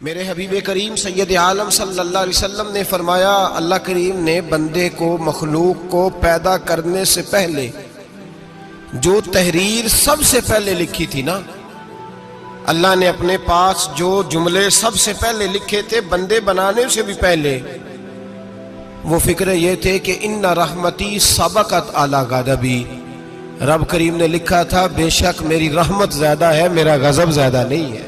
میرے حبیب کریم سید عالم صلی اللہ علیہ وسلم نے فرمایا، اللہ کریم نے بندے کو، مخلوق کو پیدا کرنے سے پہلے جو تحریر سب سے پہلے لکھی تھی نا، اللہ نے اپنے پاس جو جملے سب سے پہلے لکھے تھے بندے بنانے سے بھی پہلے، وہ فکر یہ تھے کہ ان رحمتی سبقت اعلی غضبی، رب کریم نے لکھا تھا بے شک میری رحمت زیادہ ہے، میرا غضب زیادہ نہیں ہے۔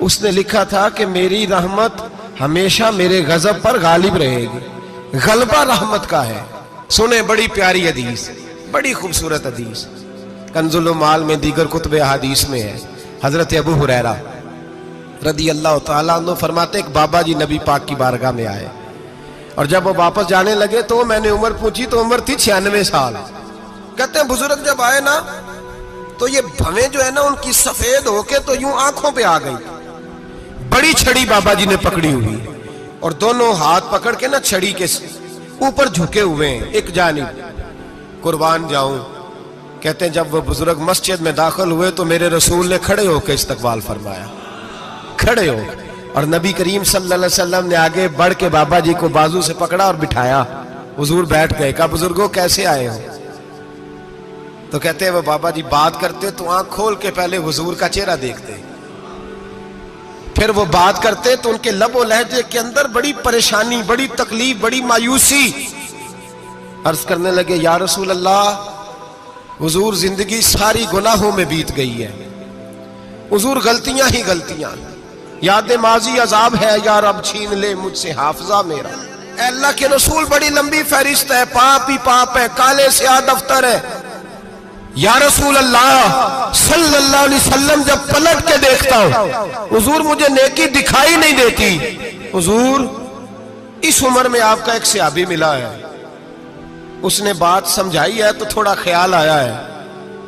اس نے لکھا تھا کہ میری رحمت ہمیشہ میرے غضب پر غالب رہے گی، غلبہ رحمت کا ہے۔ سنیں بڑی پیاری حدیث، بڑی خوبصورت حدیث، کنز المال میں دیگر کتب احادیث میں ہے۔ حضرت ابو ہریرہ رضی اللہ تعالیٰ عنہ فرماتے ایک بابا جی نبی پاک کی بارگاہ میں آئے، اور جب وہ واپس جانے لگے تو میں نے عمر پوچھی تو عمر تھی 96 سال۔ کہتے ہیں بزرگ جب آئے نا تو یہ بھویں جو ہے نا ان کی سفید ہو کے تو یوں آنکھوں پہ آ گئی، بڑی چھڑی بابا جی نے پکڑی ہوئی اور دونوں ہاتھ پکڑ کے نا چھڑی کے اوپر جھکے ہوئے ہیں ایک جانب، قربان جاؤں۔ کہتے ہیں جب وہ بزرگ مسجد میں داخل ہوئے تو میرے رسول نے کھڑے ہو کے استقبال فرمایا، کھڑے ہو، اور نبی کریم صلی اللہ علیہ وسلم نے آگے بڑھ کے بابا جی کو بازو سے پکڑا اور بٹھایا۔ حضور بیٹھ گئے، کہا بزرگوں کیسے آئے ہو؟ تو کہتے ہیں وہ بابا جی بات کرتے تو آنکھ کھول کے پہلے حضور کا چہرہ دیکھتے، پھر وہ بات کرتے تو ان کے لب و لہجے کے اندر بڑی پریشانی، بڑی تکلیف، بڑی مایوسی۔ عرض کرنے لگے یا رسول اللہ، حضور زندگی ساری گناہوں میں بیت گئی ہے، حضور غلطیاں ہی غلطیاں، یاد ماضی عذاب ہے، یا رب چھین لے مجھ سے حافظہ میرا۔ اے اللہ کے رسول بڑی لمبی فہرست ہے، پاپ ہی پاپ ہے، کالے سیاہ دفتر ہے۔ یا رسول اللہ صلی اللہ علیہ وسلم جب پلٹ کے دیکھتا ہوں حضور مجھے نیکی دکھائی نہیں دیتی۔ حضور اس عمر میں آپ کا ایک صحابی ملا ہے، اس نے بات سمجھائی ہے تو تھوڑا خیال آیا ہے،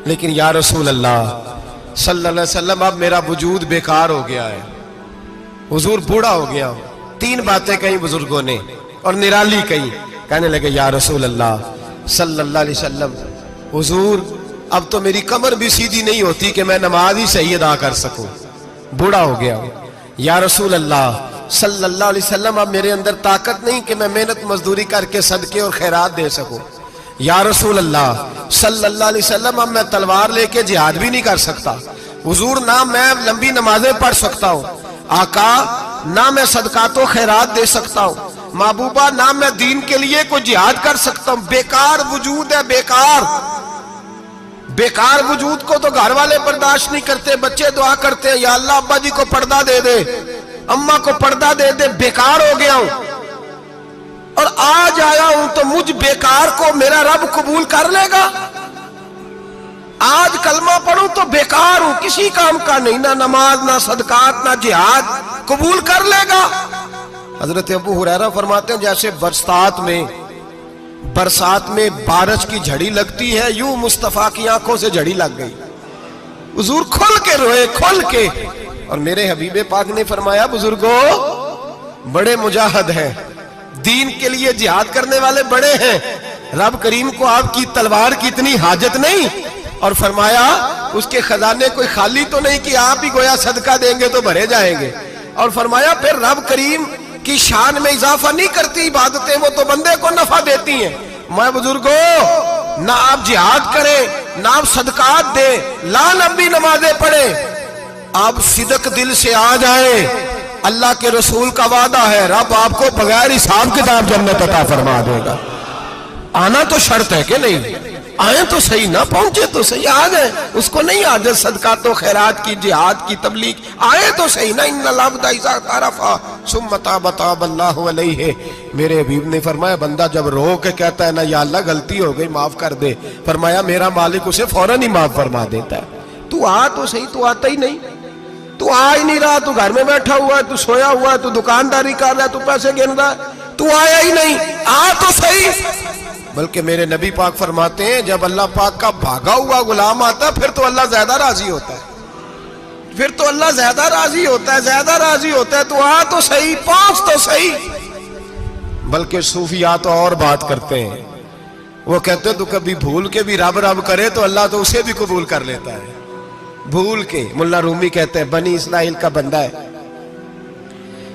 لیکن یا رسول اللہ صلی اللہ علیہ وسلم اب میرا وجود بیکار ہو گیا ہے، حضور بوڑھا ہو گیا ہوں۔ تین باتیں کہیں بزرگوں نے اور نرالی کہیں، کہنے لگے یا رسول اللہ صلی اللہ علیہ وسلم، حضور اب تو میری کمر بھی سیدھی نہیں ہوتی کہ میں نماز ہی صحیح ادا کر سکوں، بوڑھا ہو گیا ہوں۔ یا رسول اللہ صلی اللہ علیہ وسلم اب میرے اندر طاقت نہیں کہ میں محنت مزدوری کر کے صدقے اور خیرات دے سکوں۔ یا رسول اللہ صلی اللہ علیہ وسلم اب میں تلوار لے کے جہاد بھی نہیں کر سکتا، حضور نہ میں لمبی نمازیں پڑھ سکتا ہوں، آقا نہ میں صدقات و خیرات دے سکتا ہوں، محبوبہ نہ میں دین کے لیے کوئی جہاد کر سکتا ہوں، بیکار وجود ہے، بیکار بیکار وجود کو تو گھر والے برداشت نہیں کرتے، بچے دعا کرتے ہیں یا اللہ ابا جی کو پردہ دے دے، اماں کو پردہ دے دے، بیکار ہو گیا ہوں اور آج آیا ہوں تو مجھ بیکار کو میرا رب قبول کر لے گا؟ آج کلمہ پڑھوں تو بیکار ہوں، کسی کام کا نہیں، نہ نماز نہ صدقات نہ جہاد، قبول کر لے گا؟ حضرت ابو ہریرہ فرماتے ہیں جیسے برسات میں بارش کی جھڑی لگتی ہے، یوں مصطفیٰ کی آنکھوں سے جھڑی لگ گئی، حضور کھل کے روئے، کھل کے۔ اور میرے حبیب پاک نے فرمایا بزرگوں بڑے مجاہد ہیں، دین کے لیے جہاد کرنے والے بڑے ہیں، رب کریم کو آپ کی تلوار کی اتنی حاجت نہیں، اور فرمایا اس کے خزانے کوئی خالی تو نہیں کہ آپ ہی گویا صدقہ دیں گے تو بھرے جائیں گے، اور فرمایا پھر رب کریم کی شان میں اضافہ نہیں کرتی عبادتیں، وہ تو بندے کو نفع دیتی ہیں۔ میں بزرگوں نہ آپ جہاد کریں نہ آپ صدقات دیں، لا لمبی نمازیں پڑھیں، آپ صدق دل سے آ جائیں، اللہ کے رسول کا وعدہ ہے رب آپ کو بغیر حساب کتاب جنت عطا فرما دے گا۔ آنا تو شرط ہے کہ نہیں؟ آئیں تو صحیح، نہ پہنچے تو صحیح، آ جائیں، اس کو نہیں عادت صدقات و خیرات کی، جہاد کی، تبلیغ، آئے تو صحیح نا۔ ان العبد اذا اعترف ثم تاب تاب اللہ علیہ، میرے حبیب نے فرمایا بندہ جب رو کے کہتا ہے نا یا اللہ غلطی ہو گئی معاف کر دے، فرمایا میرا مالک اسے فوراً ہی معاف فرما دیتا ہے۔ تو آ تو صحیح، تو آتا ہی نہیں، تو آ ہی نہیں رہا، تو گھر میں بیٹھا ہوا ہے، تو سویا ہوا ہے، تو دکانداری کر رہا ہے، تو پیسے گن رہا ہے، تو آیا ہی نہیں، آ تو صحیح۔ بلکہ میرے نبی پاک فرماتے ہیں جب اللہ پاک کا بھاگا ہوا غلام آتا ہے پھر تو اللہ زیادہ راضی ہوتا ہے، پھر تو اللہ زیادہ راضی ہوتا ہے، زیادہ راضی ہوتا ہے، تو آ تو صحیح، پہنچ تو صحیح۔ بلکہ صوفیاء تو اور بات کرتے ہیں، وہ کہتے ہیں تو کبھی بھول کے بھی رب رب کرے تو اللہ تو اسے بھی قبول کر لیتا ہے، بھول کے۔ ملا رومی کہتے ہیں بنی اسرائیل کا بندہ ہے،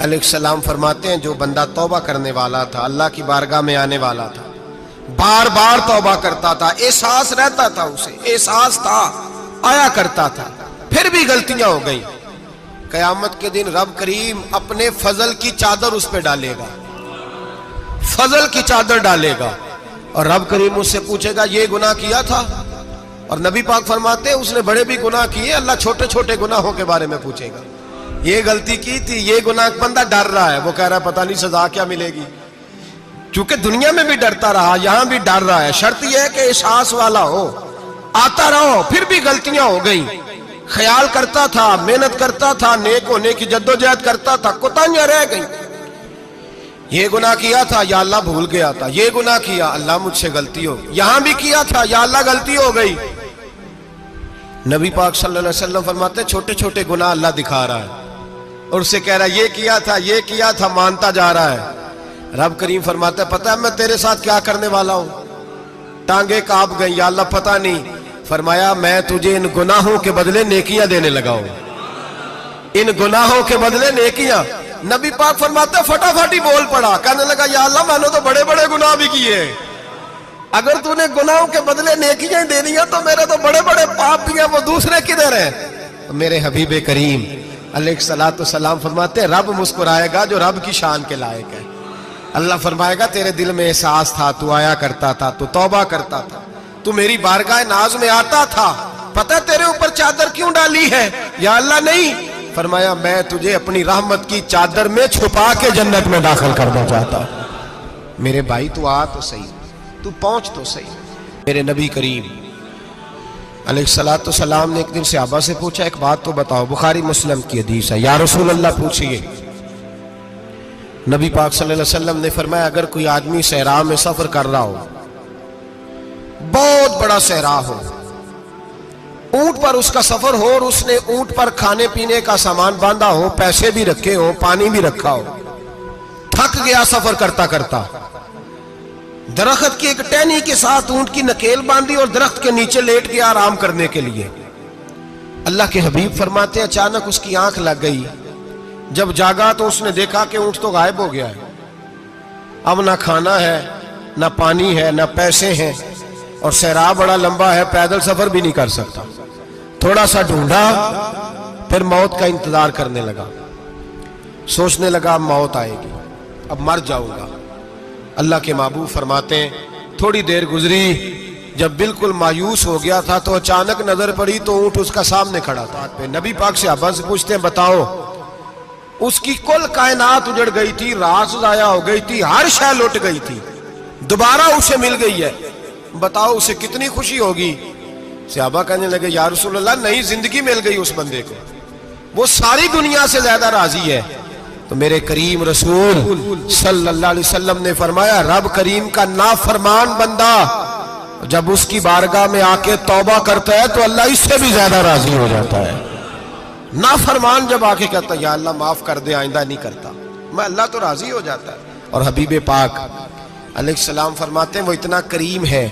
علیہ السلام فرماتے ہیں جو بندہ توبہ کرنے والا تھا، اللہ کی بارگاہ میں آنے والا تھا، بار بار توبہ کرتا تھا، احساس رہتا تھا، اسے احساس تھا، آیا کرتا تھا، پھر بھی غلطیاں ہو گئی، قیامت کے دن رب کریم اپنے فضل کی چادر اس پہ ڈالے گا، فضل کی چادر ڈالے گا، اور رب کریم اس سے پوچھے گا یہ گناہ کیا تھا؟ اور نبی پاک فرماتے ہیں اس نے بڑے بھی گناہ کیے، اللہ چھوٹے چھوٹے گناہوں کے بارے میں پوچھے گا، یہ غلطی کی تھی، یہ گناہ، بندہ ڈر رہا ہے، وہ کہہ رہا ہے پتہ نہیں سزا کیا ملے گی، چونکہ دنیا میں بھی ڈرتا رہا، یہاں بھی ڈر رہا ہے، شرط یہ ہے کہ احساس والا ہو، آتا رہو، پھر بھی غلطیاں ہو گئیں، خیال کرتا تھا، محنت کرتا تھا، نیک ہونے کی جدوجہد کرتا تھا، کوتاہیاں رہ گئیں، یہ گناہ کیا تھا یا اللہ بھول گیا تھا، یہ گناہ کیا اللہ مجھ سے غلطی ہو گئی، یہاں بھی کیا تھا یا اللہ غلطی ہو گئی۔ نبی پاک صلی اللہ علیہ وسلم فرماتے چھوٹے چھوٹے گناہ اللہ دکھا رہا ہے اور اسے کہہ رہا ہے یہ کیا تھا، مانتا جا رہا ہے۔ رب کریم فرماتا ہے پتہ ہے میں تیرے ساتھ کیا کرنے والا ہوں؟ ٹانگیں کانپ گئیں، یا اللہ پتہ نہیں۔ فرمایا میں تجھے ان گناہوں کے بدلے نیکیاں دینے لگا ہوں، ان گناہوں کے بدلے نیکیاں۔ نبی پاک فرماتا ہے فٹافٹ ہی بول پڑا، کہنے لگا یا اللہ میں نے تو بڑے بڑے گناہ بھی کیے، اگر تو نے گناہوں کے بدلے نیکیاں دینیاں تو میرے تو بڑے بڑے پاپ بھی ہیں، وہ دوسرے کدھر ہیں؟ میرے حبیب کریم علیہ الصلوۃ والسلام فرماتے ہیں رب مسکرائے گا جو رب کی شان کے لائق ہے۔ اللہ فرمائے گا تیرے دل میں احساس تھا، تو آیا کرتا تھا، تو توبہ کرتا تھا، تو میری بارگاہ ناز میں آتا تھا، پتہ تیرے اوپر چادر کیوں ڈالی ہے؟ یا اللہ نہیں، فرمایا میں تجھے اپنی رحمت کی چادر میں چھپا کے جنت میں داخل کرنا چاہتا ہوں۔ میرے بھائی تو آ تو صحیح، تو پہنچ تو صحیح۔ میرے نبی کریم علیہ الصلوۃ والسلام نے ایک دن صحابہ سے پوچھا ایک بات تو بتاؤ، بخاری مسلم کی حدیث ہے، یا رسول اللہ پوچھئے۔ نبی پاک صلی اللہ علیہ وسلم نے فرمایا اگر کوئی آدمی صحرا میں سفر کر رہا ہو، بہت بڑا صحرا ہو، اونٹ پر اس کا سفر ہو اور اس نے اونٹ پر کھانے پینے کا سامان باندھا ہو، پیسے بھی رکھے ہو، پانی بھی رکھا ہو، تھک گیا سفر کرتا کرتا، درخت کی ایک ٹہنی کے ساتھ اونٹ کی نکیل باندھی اور درخت کے نیچے لیٹ گیا آرام کرنے کے لیے۔ اللہ کے حبیب فرماتے ہیں اچانک اس کی آنکھ لگ گئی، جب جاگا تو اس نے دیکھا کہ اونٹ تو غائب ہو گیا ہے، اب نہ کھانا ہے، نہ پانی ہے، نہ پیسے ہیں، اور صحرا بڑا لمبا ہے، پیدل سفر بھی نہیں کر سکتا۔ تھوڑا سا ڈھونڈا، پھر موت کا انتظار کرنے لگا، سوچنے لگا اب موت آئے گی، اب مر جاؤں گا۔ اللہ کے محبوب فرماتے ہیں تھوڑی دیر گزری، جب بالکل مایوس ہو گیا تھا تو اچانک نظر پڑی تو اونٹ اس کا سامنے کھڑا تھا۔ نبی پاک صحابہ سے پوچھتے ہیں بتاؤ، اس کی کل کائنات اجڑ گئی تھی، راز ضائع ہو گئی تھی، ہر شے لٹ گئی تھی، دوبارہ اسے مل گئی ہے، بتاؤ اسے کتنی خوشی ہوگی؟ صحابہ کہنے لگے یا رسول اللہ نئی زندگی مل گئی اس بندے کو، وہ ساری دنیا سے زیادہ راضی ہے۔ تو میرے کریم رسول صلی اللہ علیہ وسلم نے فرمایا رب کریم کا نافرمان بندہ جب اس کی بارگاہ میں آ کے توبہ کرتا ہے تو اللہ اس سے بھی زیادہ راضی ہو جاتا ہے۔ نافرمان جب آ کے کہتا ہے یا اللہ معاف کر دے، آئندہ نہیں کرتا، میں اللہ تو راضی ہو جاتا ہے۔ اور حبیب پاک علیہ السلام فرماتے ہیں وہ اتنا کریم ہے،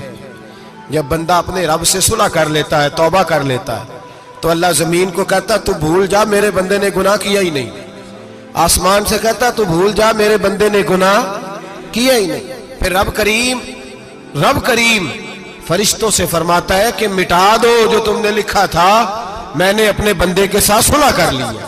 جب بندہ اپنے رب سے صلح کر لیتا ہے، توبہ کر لیتا ہے، تو اللہ زمین کو کہتا ہے تو بھول جا میرے بندے نے گناہ کیا ہی نہیں، آسمان سے کہتا تو بھول جا میرے بندے نے گناہ کیا ہی نہیں۔ پھر رب کریم فرشتوں سے فرماتا ہے کہ مٹا دو جو تم نے لکھا تھا، میں نے اپنے بندے کے ساتھ صلح کر لی ہے۔